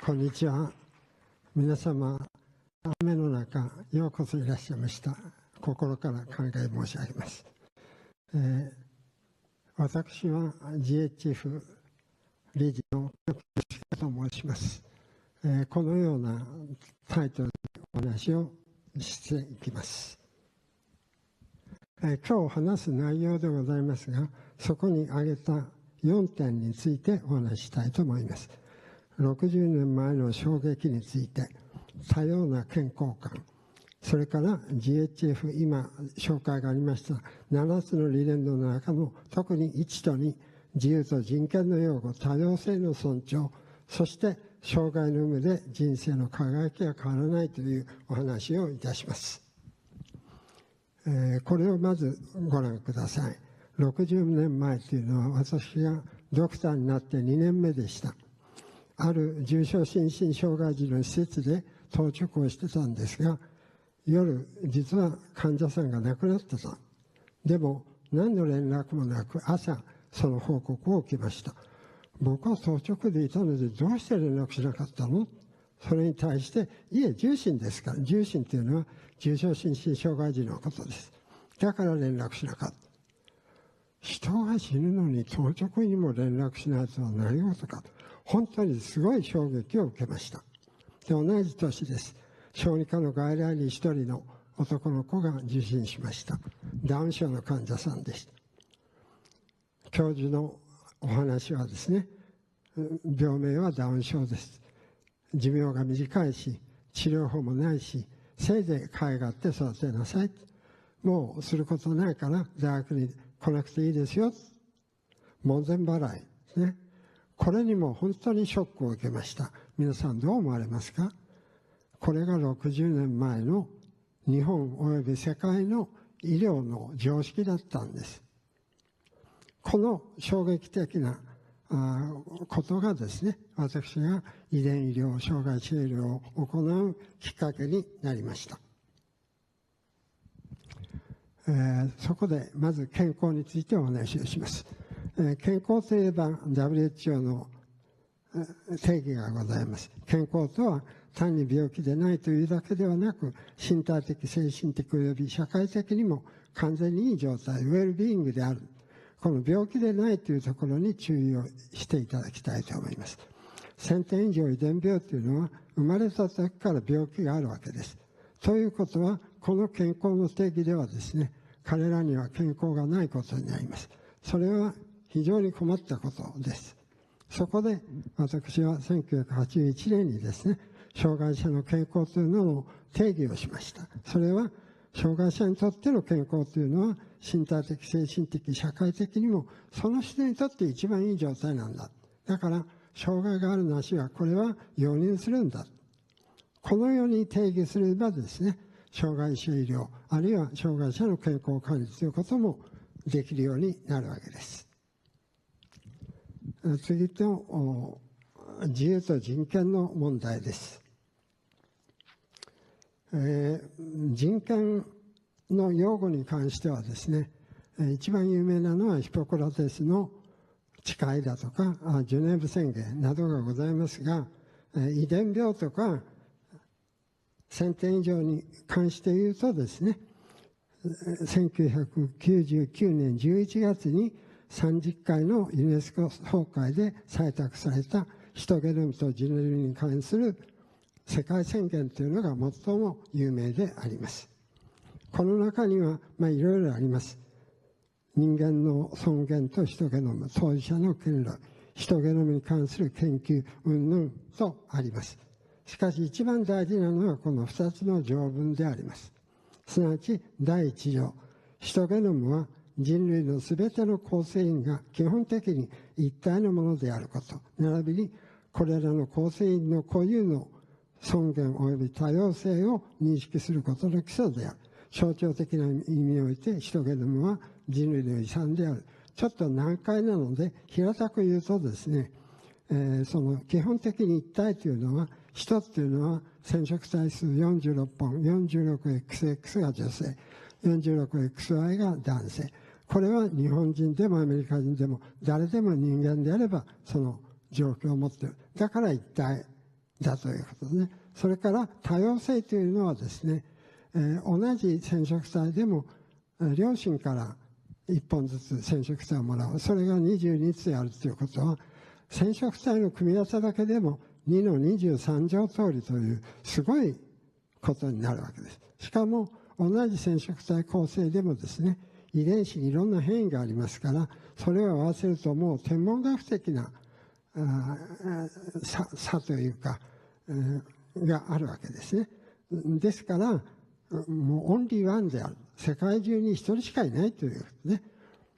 こんにちは。皆様、雨の中、ようこそいらっしゃいました。心から感謝申し上げます。私は GHF 理事のと申します。このようなタイトルでお話をしていきます。今日話す内容でございますが、そこに挙げた4点についてお話ししたいと思います。60年前の衝撃について、多様な健康観、それから GHF、今紹介がありました7つの理念の中の特に1と2、自由と人権の擁護、多様性の尊重、そして障害の有無で人生の輝きが変わらないというお話をいたします。これをまずご覧ください。60年前というのは私がドクターになって2年目でした。ある重症心身障害児の施設で当直をしてたんですが、夜、実は患者さんが亡くなってた。でも、何の連絡もなく、朝、その報告を受けました。僕は当直でいたので、どうして連絡しなかったの？それに対して、いえ、重心ですから。重心というのは、重症心身障害児のことです。だから連絡しなかった。人が死ぬのに当直にも連絡しないとは何事か。本当にすごい衝撃を受けました。で、同じ年です。小児科の外来に一人の男の子が受診しました。ダウン症の患者さんでした。教授のお話はですね、病名はダウン症です。寿命が短いし、治療法もないし、せいぜい可愛がって育てなさい。もうすることないから大学に来なくていいですよ。門前払いですね。これにも本当にショックを受けました。皆さんどう思われますか？これが60年前の日本および世界の医療の常識だったんです。この衝撃的なことがですね、私が遺伝医療、障害者医療を行うきっかけになりました。そこでまず健康についてお話をします。健康といえば WHO の定義がございます。健康とは単に病気でないというだけではなく、身体的、精神的及び社会的にも完全にいい状態、ウェルビーイングである。この病気でないというところに注意をしていただきたいと思います。1000点以上遺伝病というのは生まれた時から病気があるわけです。ということは、この健康の定義ではですね、彼らには健康がないことになります。それは非常に困ったことです。そこで私は1981年にですね、障害者の健康というのの定義をしました。それは、障害者にとっての健康というのは、身体的、精神的、社会的にも、その人にとって一番いい状態なんだ。だから、障害があるなしは、これは容認するんだ。このように定義すればですね、障害者医療、あるいは障害者の健康管理ということもできるようになるわけです。次と、自由と人権の問題です。人権の擁護に関してはですね、一番有名なのはヒポクラテスの誓いだとか、ジュネーブ宣言などがございますが、遺伝病とか1000点以上に関して言うとですね、1999年11月に30回のユネスコ総会で採択されたヒトゲノムとジェノムに関する世界宣言というのが最も有名であります。この中にはいろいろあります。人間の尊厳とヒトゲノム、当事者の権利、ヒトゲノムに関する研究、云々とあります。しかし一番大事なのはこの2つの条文であります。すなわち第1条、ヒトゲノムは人類のすべての構成員が基本的に一体のものであること、並びにこれらの構成員の固有の尊厳及び多様性を認識することの基礎である。象徴的な意味においてヒトゲノムは人類の遺産である。ちょっと難解なので平たく言うとですね、その基本的に一体というのは、人っていうのは染色体数46本、46XX が女性、46XY が男性。これは日本人でもアメリカ人でも誰でも人間であればその状況を持っている。だから一体だということですね。それから多様性というのはですね、同じ染色体でも両親から1本ずつ染色体をもらう。それが22対あるということは、染色体の組み合わせだけでも2の23乗通りというすごいことになるわけです。しかも同じ染色体構成でもですね、遺伝子にいろんな変異がありますから、それを合わせるともう天文学的な差というか、があるわけですね。ですから、もうオンリーワンである。世界中に一人しかいないというね。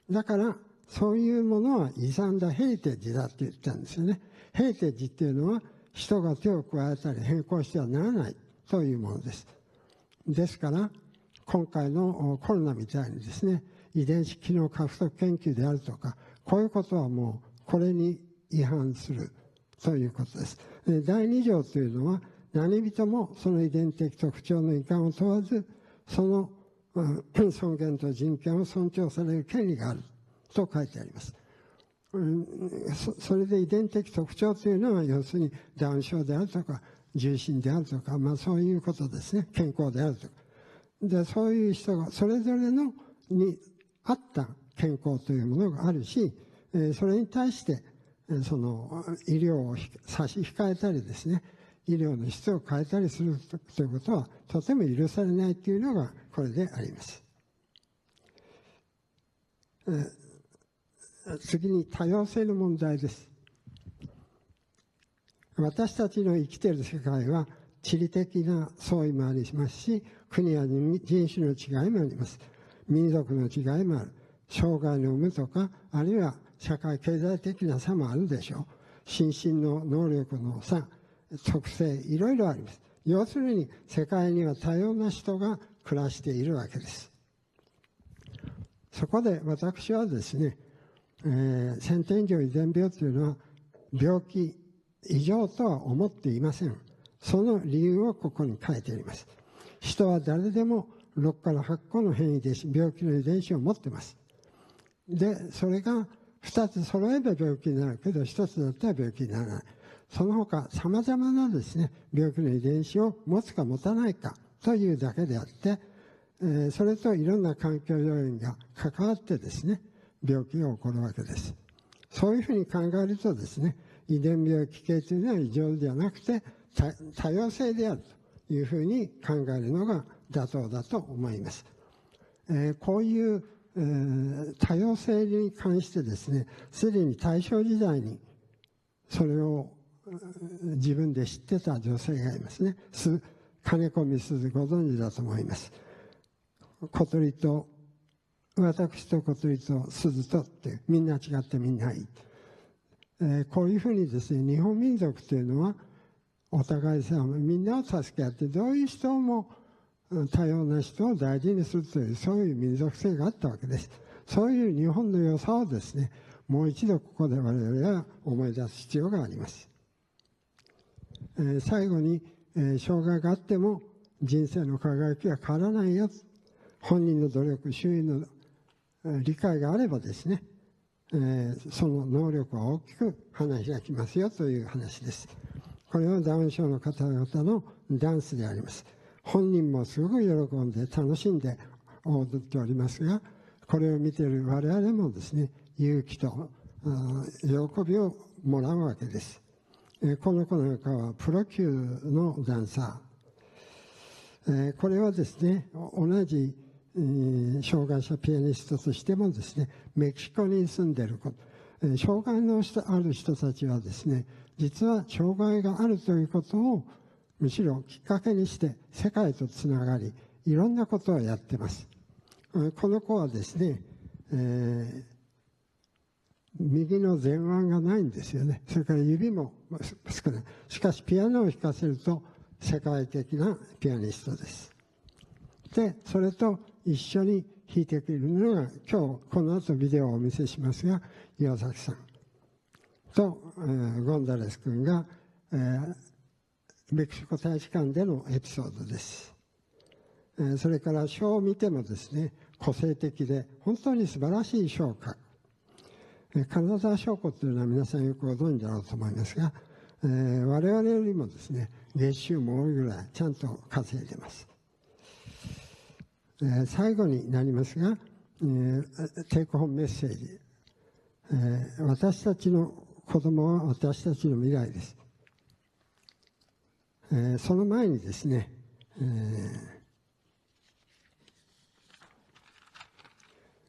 だから、そういうものは遺産だ、ヘリテージだって言ったんですよね。ヘリテージっていうのは、人が手を加えたり変更してはならないというものです。ですから、今回のコロナみたいにですね、遺伝子機能獲得研究であるとか、こういうことはもうこれに違反するということです。第2条というのは、何人もその遺伝的特徴の遺憾を問わず、その尊厳と人権を尊重される権利があると書いてあります。それで遺伝的特徴というのは、要するにダウン症であるとか、重心であるとか、そういうことですね。健康であるとか。で、そういう人がそれぞれのに合った健康というものがあるし、それに対してその医療を差し控えたりですね、医療の質を変えたりするということはとても許されないというのがこれであります。次に多様性の問題です。私たちの生きている世界は地理的な相違もありますし、国や人種の違いもあります。民族の違いもある。障害の有無とか、あるいは社会経済的な差もあるでしょう。心身の能力の差、特性、いろいろあります。要するに世界には多様な人が暮らしているわけです。そこで私はですね、先天上遺伝病というのは病気、異常とは思っていません。その理由をここに書いてあります。人は誰でも6から8個の変異で病気の遺伝子を持っています。で、それが2つ揃えば病気になるけど、1つだったら病気にならない。その他、様々なですね、病気の遺伝子を持つか持たないかというだけであって、それといろんな環境要因が関わってですね、病気が起こるわけです。そういうふうに考えるとですね、遺伝病気系というのは異常ではなくて多様性であるというふうに考えるのが妥当だと思います。こういう、多様性に関してですね、すでに大正時代にそれを自分で知ってた女性がいますね。金子みすず、ご存知だと思います。小鳥と私と小鳥と鈴とっていう、みんな違ってみんないい。こういうふうにですね、日本民族というのはお互いさみんなを助け合って、どういう人も多様な人を大事にするという、そういう民族性があったわけです。そういう日本の良さをですね、もう一度ここで我々は思い出す必要があります。最後に、障害があっても人生の輝きは変わらないよ。本人の努力、周囲の理解があればですね、その能力は大きく花開きますよという話です。これはダウン症の方々のダンスであります。本人もすごく喜んで楽しんで踊っておりますが、これを見ている我々もですね、勇気と喜びをもらうわけです。この子なんかはプロ級のダンサー。これはですね、同じ障害者ピアニストとしてもですね、メキシコに住んでいる障害のある人たちはですね、実は障害があるということをむしろきっかけにして世界とつながり、いろんなことをやってます。この子はですね、右の前腕がないんですよね。それから指も少ない。しかしピアノを弾かせると世界的なピアニストです。で、それと一緒に弾いてくれるのが、今日この後ビデオをお見せしますが、岩崎さんと、ゴンザレス君が、メキシコ大使館でのエピソードです。それから書を見てもですね、個性的で本当に素晴らしい書を書く。金沢章子というのは皆さんよくご存知だろうと思いますが、我々よりもですね、月収も多いぐらいちゃんと稼いでます。最後になりますが、テイクホームメッセージ。私たちの子供は私たちの未来です。その前にですね、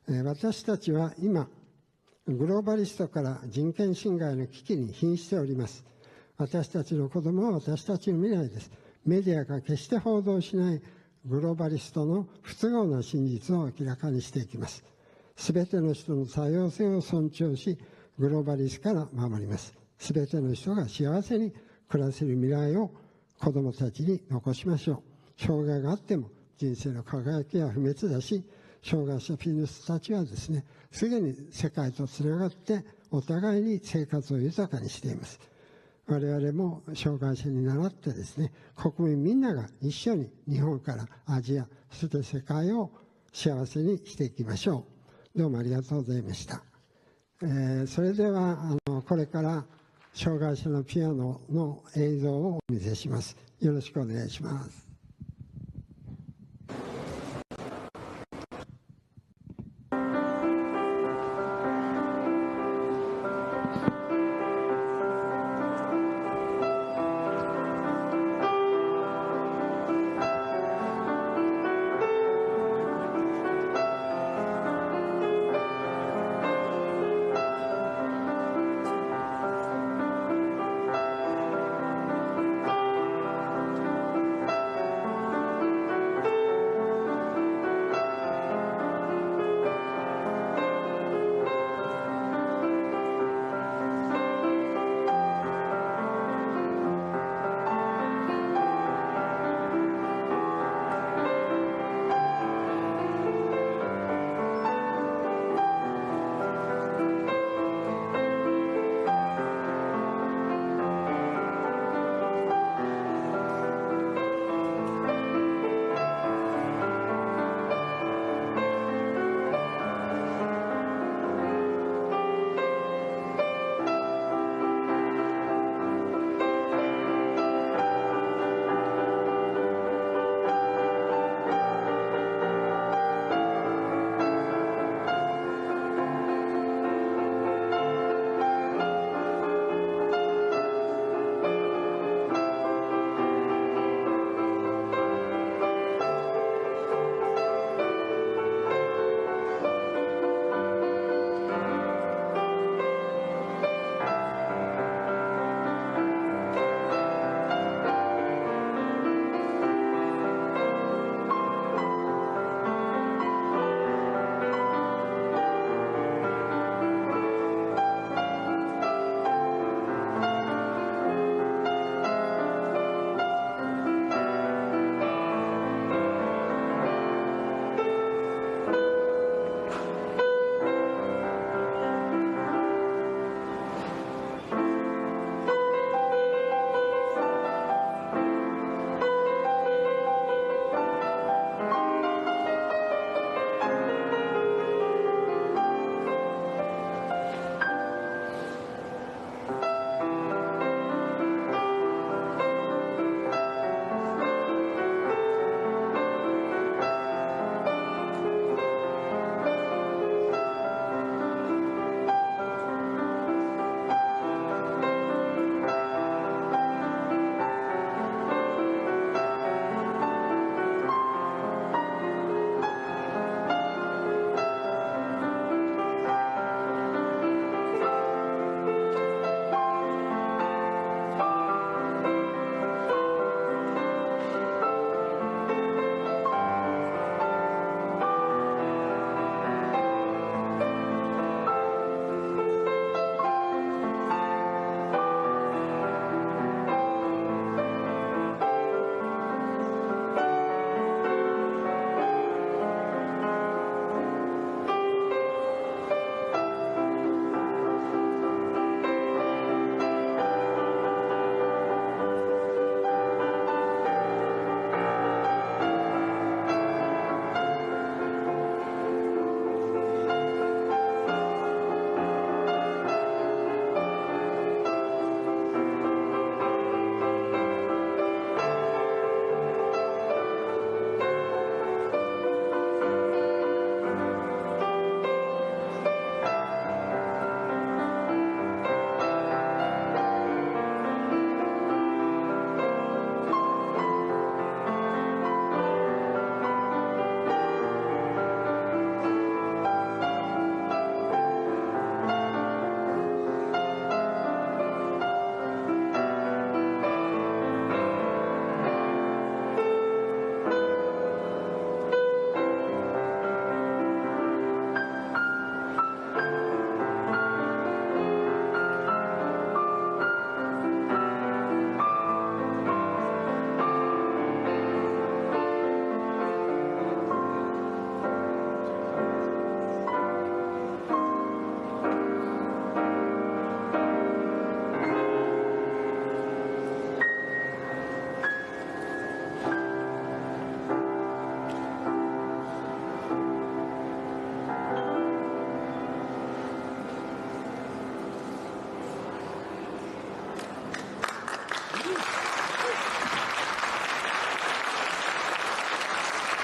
私たちは今、グローバリストから人権侵害の危機に瀕しております。私たちの子供は私たちの未来です。メディアが決して報道しないグローバリストの不都合な真実を明らかにしていきます。すべての人の多様性を尊重し、グローバリストから守ります。すべての人が幸せに暮らせる未来を子供たちに残しましょう。障害があっても人生の輝きは不滅だし、障害者ピアニストたちはですね、すでに世界とつながってお互いに生活を豊かにしています。我々も障害者に倣ってですね、国民みんなが一緒に日本からアジア、そして世界を幸せにしていきましょう。どうもありがとうございました。それではこれから障害者のピアノの映像をお見せします。よろしくお願いします。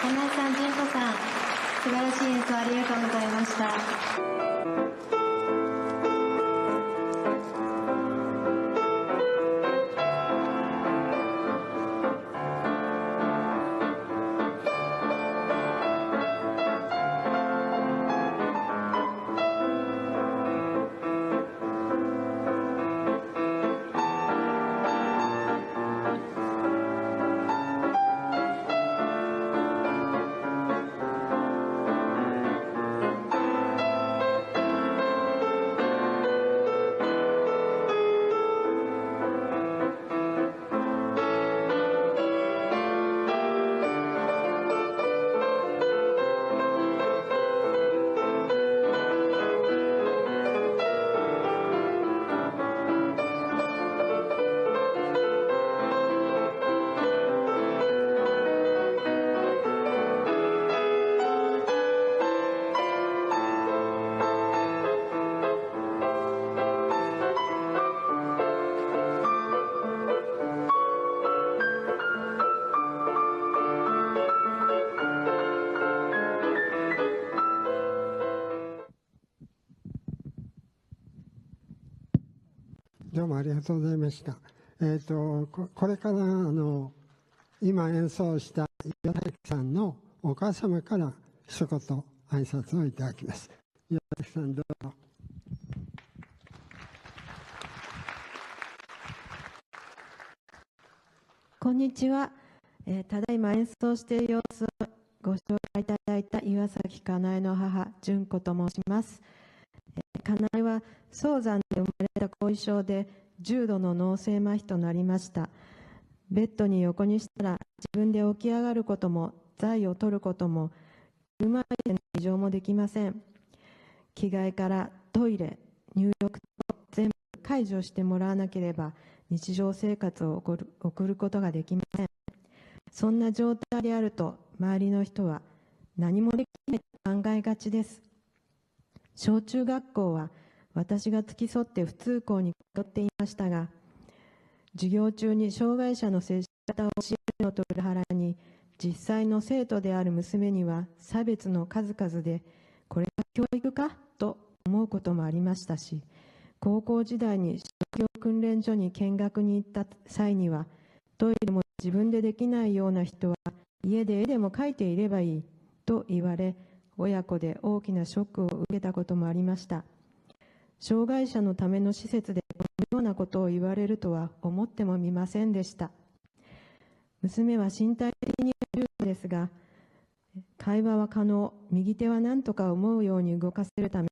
金井さん、純子さん、素晴らしい演奏ありがとうございました。どうもありがとうございました。これから今演奏した岩崎さんのお母様から一言挨拶をいただきます。岩崎さん、どうぞ。こんにちは。ただいま演奏している様子をご紹介いただいた岩崎かなえの母、純子と申します。かなえは早産で生まれた後遺症で重度の脳性麻痺となりました。ベッドに横にしたら自分で起き上がることも剤を取ることも車椅子での移動もできません。着替えからトイレ、入浴と全部介助してもらわなければ日常生活を送ることができません。そんな状態であると周りの人は何もできないと考えがちです。小中学校は私が付き添って不通校に通っていましたが、授業中に障害者の接し方を教えるのと裏腹に、実際の生徒である娘には差別の数々で、これが教育かと思うこともありましたし、高校時代に職業訓練所に見学に行った際には、トイレも自分でできないような人は家で絵でも描いていればいいと言われ、親子で大きなショックを受けたこともありました。障害者のための施設でこのようなことを言われるとは思ってもみませんでした。娘は身体的に重度ですが、会話は可能、右手は何とか思うように動かせるため、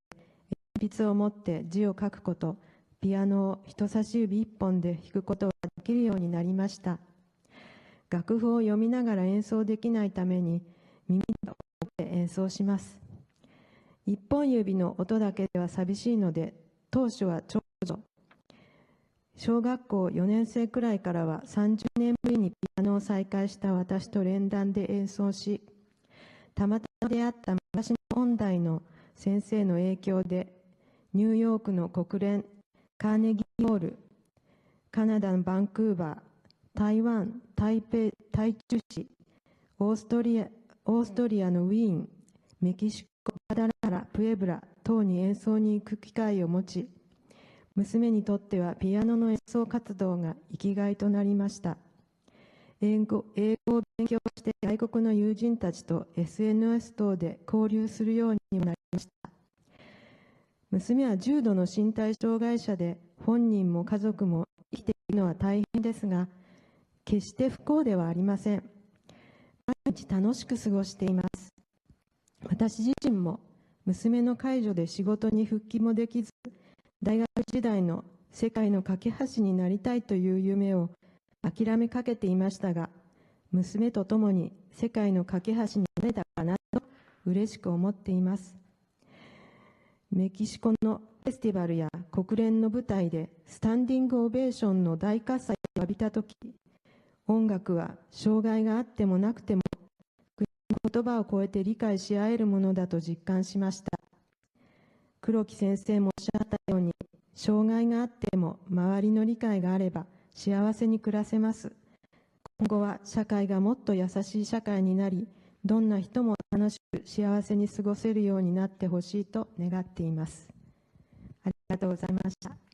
鉛筆を持って字を書くこと、ピアノを人差し指一本で弾くことができるようになりました。楽譜を読みながら演奏できないために、耳をで演奏します。一本指の音だけでは寂しいので、当初は長女、小学校4年生くらいからは30年ぶりにピアノを再開した私と連弾で演奏し、たまたま出会った昔の音大の先生の影響で、ニューヨークの国連、カーネギーホール、カナダのバンクーバー、台湾、台中市、オーストリアのウィーン、メキシコ、ガダラハラ、プエブラ等に演奏に行く機会を持ち、娘にとってはピアノの演奏活動が生きがいとなりました。英語を勉強して外国の友人たちと SNS 等で交流するようにもなりました。娘は重度の身体障害者で、本人も家族も生きているのは大変ですが、決して不幸ではありません。毎日楽しく過ごしています。私自身も娘の介助で仕事に復帰もできず、大学時代の世界の架け橋になりたいという夢を諦めかけていましたが、娘と共に世界の架け橋になれたかなと嬉しく思っています。メキシコのフェスティバルや国連の舞台でスタンディングオベーションの大喝采を浴びたとき、音楽は障害があってもなくても国の言葉を超えて理解し合えるものだと実感しました。黒木先生もおっしゃったように、障害があっても周りの理解があれば幸せに暮らせます。今後は社会がもっと優しい社会になり、どんな人も楽しく幸せに過ごせるようになってほしいと願っています。ありがとうございました。